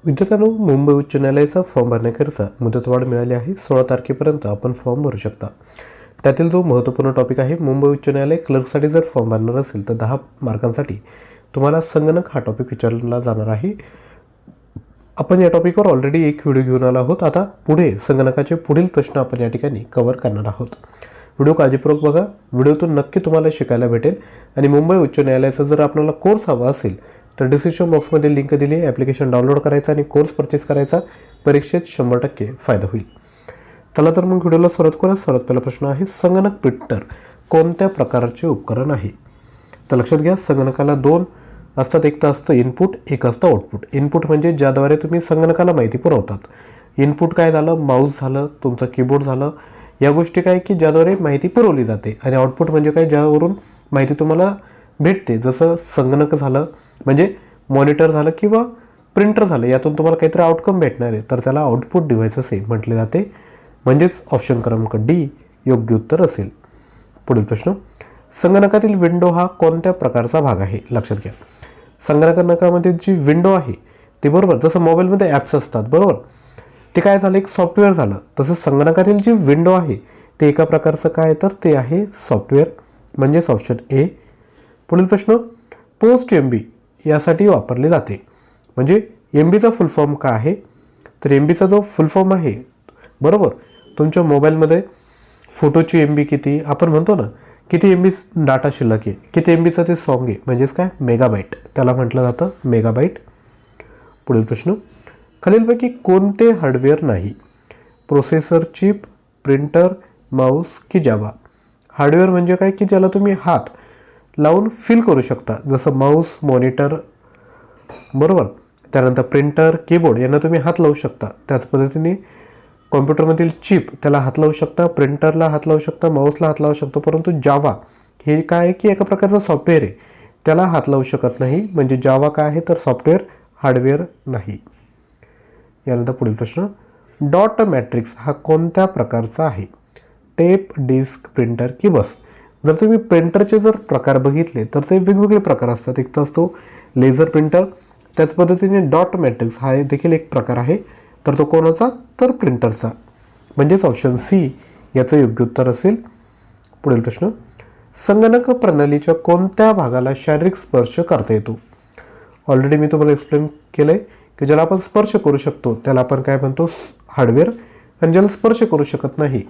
विद्यार्थ्यांनो, मुंबई उच्च न्यायालयाचा फॉर्म भरण्याकरिता मुदतवाढ मिळाली आहे. 16 तारखेपर्यंत आपण फॉर्म भरू शकता. त्यातील जो महत्त्वपूर्ण टॉपिक आहे, मुंबई उच्च न्यायालय क्लर्कसाठी जर फॉर्म भरणार असेल तर 10 मार्कांसाठी तुम्हाला संगणक हा टॉपिक विचारला जाणार आहे. आपण या टॉपिकवर ऑलरेडी एक व्हिडिओ घेऊन आलो आहोत. आता पुढे संगणकाचे पुढील प्रश्न आपण या ठिकाणी कव्हर करणार आहोत. व्हिडिओ काळजीपूर्वक बघा. व्हिडिओतून नक्की तुम्हाला शिकायला भेटेल. आणि मुंबई उच्च न्यायालयाचा जर आपल्याला कोर्स हवा असेल तर डिस्क्रिप्शन बॉक्समध्ये लिंक दिली आहे. ॲप्लिकेशन डाउनलोड करायचा आणि कोर्स परचेस करायचा. परीक्षेत 100% फायदा होईल. चला तर मग व्हिडिओला सुरुवात करूया. सर्वात पहिला प्रश्न आहे, संगणक प्रिंटर कोणत्या प्रकारचे उपकरण आहे? तर लक्षात घ्या, संगणकाला 2 असतात. एक तर असतं इनपुट, एक असतं आउटपुट. इनपुट म्हणजे ज्याद्वारे तुम्ही संगणकाला माहिती पुरवतात. इनपुट काय झालं? माऊस झालं, तुमचं कीबोर्ड झालं. या गोष्टी काय की ज्याद्वारे माहिती पुरवली जाते. आणि आउटपुट म्हणजे काय? ज्यावरून माहिती तुम्हाला भेटते. जसं संगणक झालं म्हणजे मॉनिटर झालं किंवा प्रिंटर झालं, यातून तुम्हाला काहीतरी आउटकम भेटणार आहे, तर त्याला आउटपुट डिव्हाइस असे म्हटले जाते. म्हणजेच ऑप्शन क्रमांक डी योग्य उत्तर असेल. पुढील प्रश्न, संगणकातील विंडो हा कोणत्या प्रकारचा भाग आहे? लक्षात घ्या, संगणकामध्ये जी विंडो आहे ते बरोबर जसं मोबाईलमध्ये ॲप्स असतात बरोबर, ते काय झालं? एक सॉफ्टवेअर झालं. तसं संगणकातील जी विंडो आहे ते एका प्रकारचं काय, तर ते आहे सॉफ्टवेअर. म्हणजेच ऑप्शन ए. पुढील प्रश्न, पोस्ट MB यासाठी वापरले जाते. म्हणजे MBचा फुल फॉर्म काय आहे? तर MBचा जो फुल फॉर्म आहे बरोबर, तुमच्या मोबाईलमध्ये फोटोची MB किती, आपण म्हणतो ना किती MB डाटा शिल्लक आहे, किती MBचं ते सॉन्ग आहे, म्हणजेच काय? मेगाबाईट. त्याला म्हटलं जातं मेगाबाईट. पुढील प्रश्न, खालीलपैकी कोणते हार्डवेअर नाही? प्रोसेसर, चिप, प्रिंटर, माऊस की जावा? हार्डवेअर म्हणजे काय की ज्याला तुम्ही हात लावून फील करू शकता, जसं माऊस, मॉनिटर बरोबर. त्यानंतर प्रिंटर, कीबोर्ड यांना तुम्ही हात लावू शकता. त्याच पद्धतीने कॉम्प्युटरमधील चिप त्याला हात लावू शकता, प्रिंटरला हात लावू शकता, माऊसला हात लावू शकतो. परंतु जावा हे काय आहे की एका प्रकारचं सॉफ्टवेअर आहे, त्याला हात लावू शकत नाही. म्हणजे जावा काय आहे तर सॉफ्टवेअर, हार्डवेअर नाही. यानंतर पुढील प्रश्न, डॉट मॅट्रिक्स हा कोणत्या प्रकारचा आहे? टेप, डिस्क, प्रिंटर की बस? जर तुम्ही प्रिंटरचे जर प्रकार बघितले तर ते वेगवेगळे प्रकार असतात. एक तर असतो लेझर प्रिंटर. त्याच पद्धतीने डॉट मॅट्रिक्स हा देखील एक प्रकार आहे. तर तो कोणाचा? तर प्रिंटरचा. म्हणजेच ऑप्शन सी याचं योग्य उत्तर असेल. पुढील प्रश्न, संगणक प्रणालीच्या कोणत्या भागाला शारीरिक स्पर्श करता येतो? ऑलरेडी मी तुम्हाला एक्सप्लेन केलं आहे की ज्याला आपण स्पर्श करू शकतो त्याला आपण काय म्हणतो? हार्डवेअर. आणि ज्याला स्पर्श करू शकत नाही,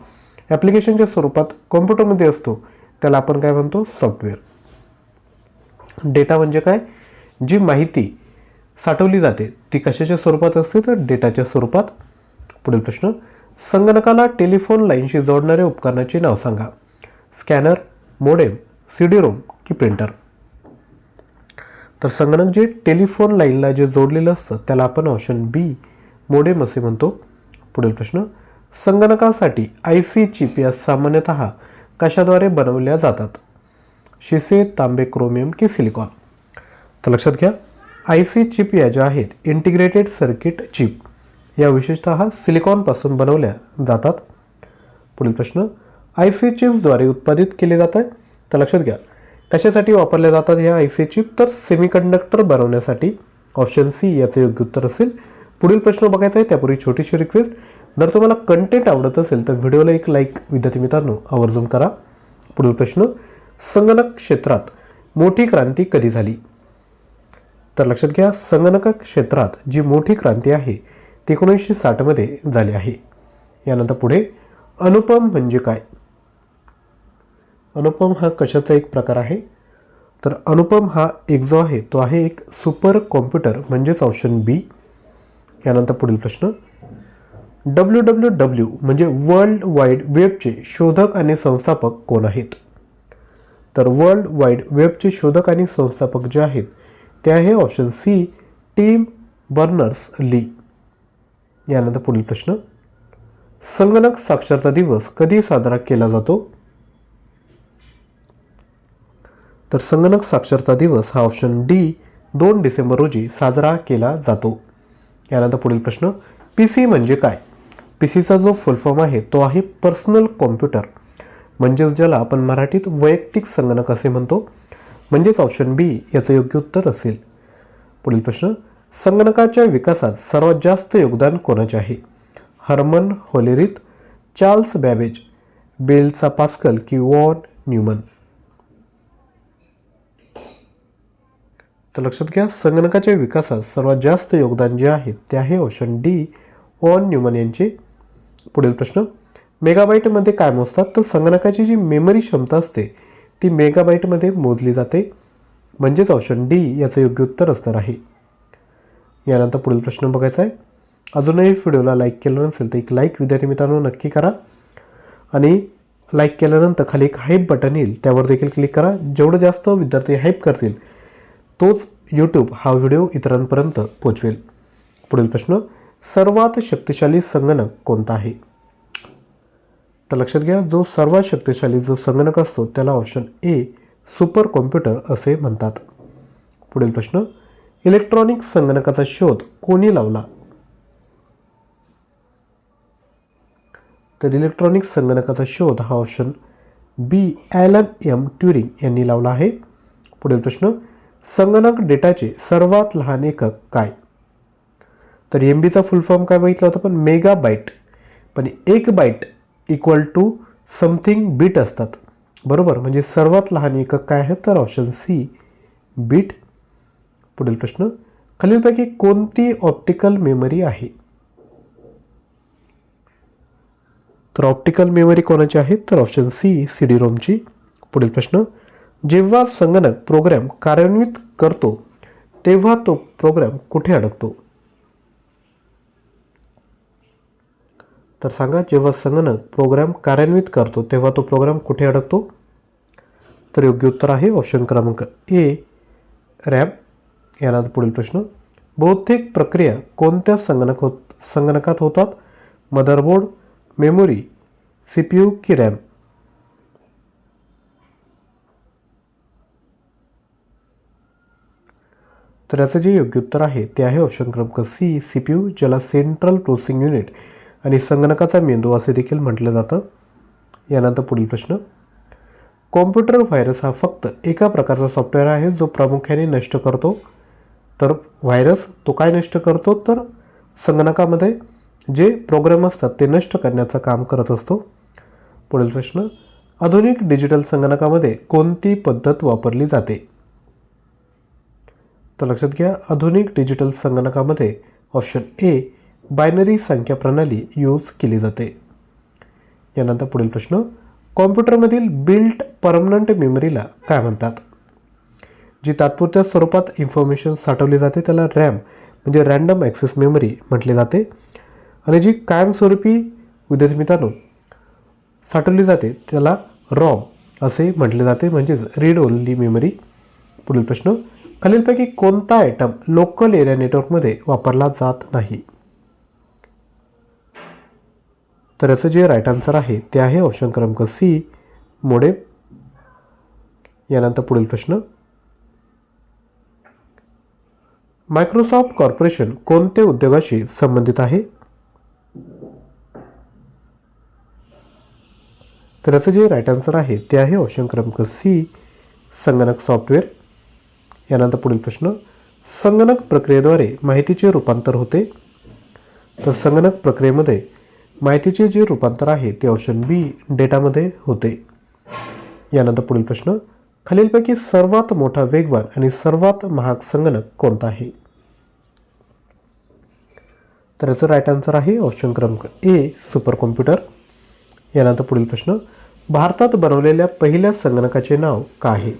ॲप्लिकेशनच्या स्वरूपात कॉम्प्युटरमध्ये असतो, त्याला आपण काय म्हणतो? सॉफ्टवेअर. डेटा म्हणजे काय? जी माहिती साठवली जाते ती कशाच्या स्वरूपात असते? तर डेटाच्या स्वरूपात. पुढील प्रश्न, संगणकाला टेलिफोन लाईनशी जोडणाऱ्या उपकरणाचे नाव सांगा. स्कॅनर, मोडेम, CD-ROM की प्रिंटर? तर संगणक जे टेलिफोन लाईनला जे जोडलेलं असतं त्याला आपण ऑप्शन बी मोडेम असे म्हणतो. पुढील प्रश्न, संगणकासाठी IC चिप या सामान्यतः कशाद्वारे बनवल्या जातात? शिसे, तांबे, क्रोमियम की सिलिकॉन? तर लक्षात घ्या, IC चिप या ज्या आहेत इंटिग्रेटेड सर्किट चिप, या विशेषतः सिलिकॉनपासून बनवल्या जातात. पुढील प्रश्न, IC चिप्सद्वारे उत्पादित केले जातात. तर लक्षात घ्या, कशासाठी वापरल्या जातात ह्या IC चिप? तर सेमीकंडक्टर बनवण्यासाठी. ऑप्शन सी याचं योग्य उत्तर असेल. पुढील प्रश्न बघायचा आहे त्यापूर्वी छोटीशी रिक्वेस्ट, जर तुम्हाला कंटेंट आवडत असेल तर व्हिडिओला एक लाईक विद्यार्थी मित्रांनो आवर्जून करा. पुढील प्रश्न, संगणक क्षेत्रात मोठी क्रांती कधी झाली? तर लक्षात घ्या, संगणक क्षेत्रात जी मोठी क्रांती आहे ती 1960 झाली आहे. यानंतर पुढे, अनुपम म्हणजे काय? अनुपम हा कशाचा एक प्रकार आहे? तर अनुपम हा एक जो आहे तो आहे एक सुपर कॉम्प्युटर. म्हणजेच ऑप्शन बी. यानंतर पुढील प्रश्न, WWW म्हणजे वर्ल्ड वाईड वेबचे शोधक आणि संस्थापक कोण आहेत? तर वर्ल्ड वाईड वेबचे शोधक आणि संस्थापक जे आहेत ते आहे ऑप्शन सी टिम बर्नर्स-ली. यानंतर पुढील प्रश्न, संगणक साक्षरता दिवस कधी साजरा केला जातो? तर संगणक साक्षरता दिवस हा ऑप्शन डी 2 डिसेंबर रोजी साजरा केला जातो. यानंतर पुढील प्रश्न, PC म्हणजे काय? PCचा जो फुल फॉर्म आहे तो आहे पर्सनल कॉम्प्युटर. म्हणजेच ज्याला आपण मराठीत वैयक्तिक संगणक असे म्हणतो. म्हणजेच ऑप्शन बी याचं योग्य उत्तर असेल. पुढील प्रश्न, संगणकाच्या विकासात सर्वात जास्त योगदान कोणाचे आहे? Herman Hollerith, Charles Babbage, Blaise Pascal की वॉन न्यूमन? तर लक्षात घ्या, संगणकाच्या विकासात सर्वात जास्त योगदान जे आहे ते आहे ऑप्शन डी, वॉन न्यूमन यांचे. पुढील प्रश्न, मेगाबाईटमध्ये काय मोजतात? तर संगणकाची जी मेमरी क्षमता असते ती मेगाबाईटमध्ये मोजली जाते, म्हणजेच ऑप्शन डी याचं योग्य उत्तर असणार आहे. यानंतर पुढील प्रश्न बघायचा आहे. अजूनही व्हिडिओला लाईक केलं नसेल तर एक लाईक विद्यार्थी मित्रांनो नक्की करा, आणि लाईक केल्यानंतर खाली एक हाईप बटन येईल त्यावर देखील क्लिक करा. जेवढं जास्त विद्यार्थी हाईप करतील तोच यूट्यूब हा व्हिडिओ इतरांपर्यंत पोचवेल. पुढील प्रश्न, सर्वात शक्तिशाली संगणक कोणता आहे? तर लक्षात घ्या, जो सर्वात शक्तिशाली जो संगणक असतो त्याला ऑप्शन ए, सुपर कॉम्प्युटर असे म्हणतात. पुढील प्रश्न, इलेक्ट्रॉनिक संगणकाचा शोध कोणी लावला? तर इलेक्ट्रॉनिक संगणकाचा शोध हा ऑप्शन बी, ॲलन एम ट्युरिंग यांनी लावला आहे. पुढील प्रश्न, संगणक डेटाचे सर्वात लहान एकक काय? तर एम बीचा फुल फॉर्म काय बघितला होता पण मेगा बाईट, पण एक byte equal to something bit असतात, बरोबर. म्हणजे सर्वात लहान एकक काय आहे? तर ऑप्शन सी, बीट. पुढील प्रश्न, खालीलपैकी कोणती ऑप्टिकल मेमरी आहे? तर ऑप्टिकल मेमरी कोणाची आहे? तर ऑप्शन सी, CD रोमची. पुढील प्रश्न, जेव्हा संगणक प्रोग्राम कार्यान्वित करतो तेव्हा तो प्रोग्राम कुठे अडकतो? तर सांगा, जेव्हा संगणक प्रोग्राम कार्यान्वित करतो तेव्हा तो प्रोग्राम कुठे अडकतो? तर योग्य उत्तर आहे ऑप्शन क्रमांक ए, रॅम. यानंतर पुढील प्रश्न, बहुतेक प्रक्रिया कोणत्या संगणकात होतात? मदरबोर्ड, मेमोरी, CPU की रॅम? तर याचं जे योग्य उत्तर आहे ते आहे ऑप्शन क्रमांक सी, CPU, ज्याला सेंट्रल प्रोसेसिंग युनिट आणि संगणकाचा मेंदू असे देखील म्हटलं जातं. यानंतर पुढील प्रश्न, कॉम्प्युटर व्हायरस हा फक्त एका प्रकारचा सॉफ्टवेअर आहे जो प्रामुख्याने नष्ट करतो. तर व्हायरस तो काय नष्ट करतो? तर संगणकामध्ये जे प्रोग्राम असतात ते नष्ट करण्याचं काम करत असतो. पुढील प्रश्न, आधुनिक डिजिटल संगणकामध्ये कोणती पद्धत वापरली जाते? तर लक्षात घ्या, आधुनिक डिजिटल संगणकामध्ये ऑप्शन ए, बायनरी संख्या प्रणाली यूज केली जाते. यानंतर पुढील प्रश्न, कॉम्प्युटरमधील बिल्ट परमनंट मेमरीला काय म्हणतात? जी तात्पुरत्या स्वरूपात इन्फॉर्मेशन साठवली जाते त्याला रॅम म्हणजे रँडम ॲक्सेस मेमरी म्हटले जाते, आणि जी कायमस्वरूपी विद्यार्थी मित्रांनो साठवली जाते त्याला रॉम असे म्हटले जाते, म्हणजेच रीड ओनली मेमरी. पुढील प्रश्न, खालीलपैकी कोणता आयटम लोकल एरिया नेटवर्कमध्ये वापरला जात नाही? तर याचं जे राईट आन्सर आहे ते आहे ऑप्शन क्रमांक सी, मोडेम. यानंतर पुढील प्रश्न, मायक्रोसॉफ्ट कॉर्पोरेशन कोणत्या उद्योगाशी संबंधित आहे? तर याचं जे राईट आन्सर आहे ते आहे ऑप्शन क्रमांक सी, संगणक सॉफ्टवेअर. यानंतर पुढील प्रश्न, संगणक प्रक्रियेद्वारे माहितीचे रूपांतर होते. तर संगणक प्रक्रियेमध्ये माहितीचे जे रूपांतर आहे ते ऑप्शन बी, डेटामध्ये होते. यानंतर पुढील प्रश्न, खालीलपैकी सर्वात मोठा, वेगवान आणि सर्वात महाग संगणक कोणता आहे? तर याचं राईट आन्सर आहे ऑप्शन क्रमांक ए, सुपर कॉम्प्युटर. यानंतर पुढील प्रश्न, भारतात बनवलेल्या पहिल्या संगणकाचे नाव काय आहे?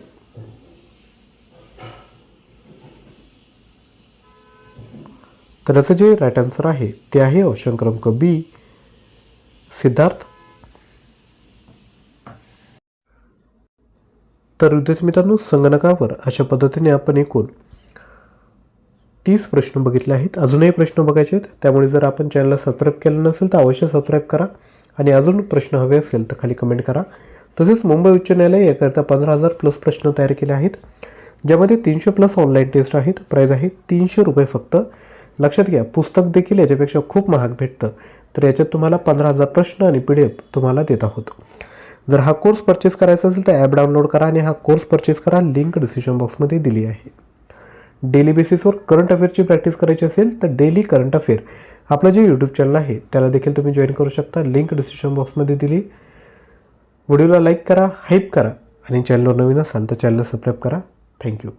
तर याचं जे राईट आन्सर आहे ते आहे ऑप्शन क्रमांक बी, सिद्धार्थ. तर विद्यार्थी मित्रांनो, संगणकावर अशा पद्धतीने आपण एकूण 30 प्रश्न बघितले आहेत. अजूनही प्रश्न बघायचे आहेत, त्यामुळे जर आपण चॅनलला सबस्क्राईब केलं नसेल तर अवश्य सबस्क्राईब करा, आणि अजून प्रश्न हवे असेल तर खाली कमेंट करा. तसेच मुंबई उच्च न्यायालय याकरिता 15,000 प्लस प्रश्न तयार केले आहेत, ज्यामध्ये 300 प्लस ऑनलाईन टेस्ट आहेत. प्राईज आहे 300 रुपये फक्त. लक्षात घ्या, पुस्तक देखील याच्यापेक्षा खूप महाग भेटतं. तर याच्यात तुम्हाला 15,000 प्रश्न आणि PDF तुम्हाला देत आहोत. जर हा कोर्स परचेस करायचा असेल तर ॲप डाउनलोड करा आणि हा कोर्स परचेस करा. लिंक डिस्क्रिप्शन बॉक्समध्ये दिली आहे. डेली बेसिसवर करंट अफेअरची प्रॅक्टिस करायची असेल तर डेली करंट अफेअर आपलं जे यूट्यूब चॅनल आहे त्याला देखील तुम्ही जॉईन करू शकता. लिंक डिस्क्रिप्शन बॉक्समध्ये दिली. व्हिडिओला लाईक करा, हाईप करा आणि चॅनलवर नवीन असाल तर चॅनलला सबस्क्राईब करा. थँक्यू.